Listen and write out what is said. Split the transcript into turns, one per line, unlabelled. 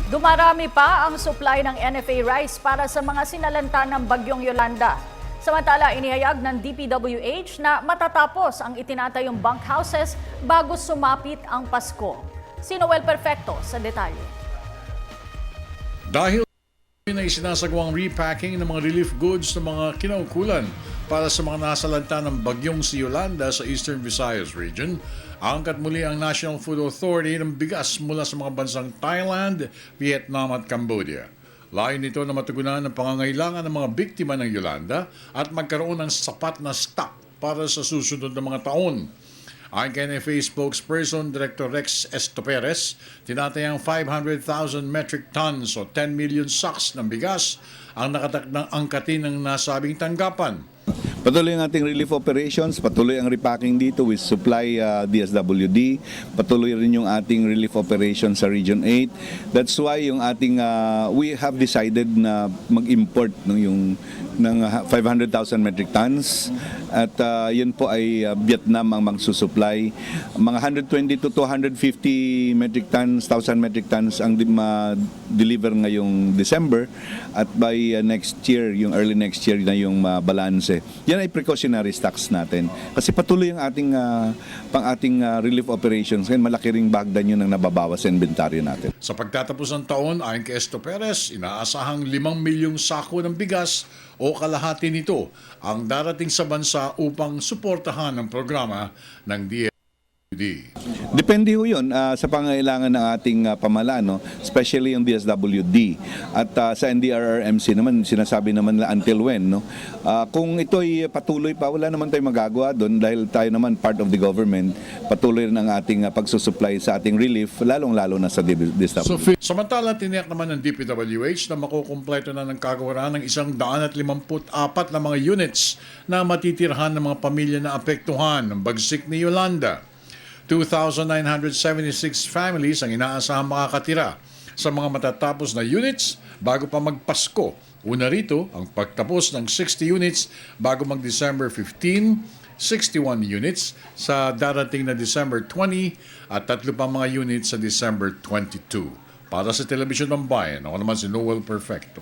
Dumarami pa ang supply ng NFA rice para sa mga sinalanta ng Bagyong Yolanda. Samantala, inihayag ng DPWH na matatapos ang itinatayong bunkhouses bago sumapit ang Pasko. Si Noel Perfecto sa detalye.
Dahil na isinasagawang repacking ng mga relief goods ng mga kinaukulan para sa mga nasalanta ng bagyong si Yolanda sa Eastern Visayas region, angkat muli ang National Food Authority ng bigas mula sa mga bansang Thailand, Vietnam at Cambodia. Layo nito na matugunan ang pangangailangan ng mga biktima ng Yolanda at magkaroon ng sapat na stock para sa susunod na mga taon. Ayon kay NFA spokesperson Director Rex Estoperes, tinatayang 500,000 metric tons o 10 million sacks ng bigas ang nakatakdang angkatin ng nasabing tanggapan.
Patuloy ang ating relief operations, patuloy ang repacking dito with supply DSWD, patuloy rin yung ating relief operations sa Region 8. That's why yung ating we have decided na mag-import ng 500,000 metric tons at yun po ay Vietnam ang magsusupply. Mga 120 to 250 metric tons, 1,000 metric tons ang deliver ngayong December at by next year, yung early next year na yung balanse. Yan ay precautionary stocks natin. Kasi patuloy ang ating relief operations. Ngayon malaki ring bagdan yun ang nababawas sa inventaryo natin.
Sa pagtatapos ng taon, ayon kay Estoperes, inaasahang 5 milyong sako ng bigas o kalahati nito ang darating sa bansa upang suportahan ang programa ng DSWD.
Depende ho yun sa pangailangan ng ating pamahalaan, no? Especially yung DSWD. At sa NDRRMC naman, sinasabi naman na until when. No? Kung ito'y patuloy pa, wala naman tayong magagawa doon dahil tayo naman part of the government, patuloy rin ang ating pagsusupply sa ating relief, lalong-lalo na sa DSWD.
Samantala, tiniyak naman ng DPWH na makukumpleto na ng kagawaran ng 154 na mga units na matitirhan ng mga pamilya na apektuhan ng bagsik ni Yolanda. 2,976 families ang inaasahang makakatira sa mga matatapos na units bago pa magpasko. Una rito, ang pagtapos ng 60 units bago mag-December 15, 61 units sa darating na December 20 at 3 pang mga units sa December 22. Para sa Telebisyon ng Bayan, ako naman si Noel Perfecto.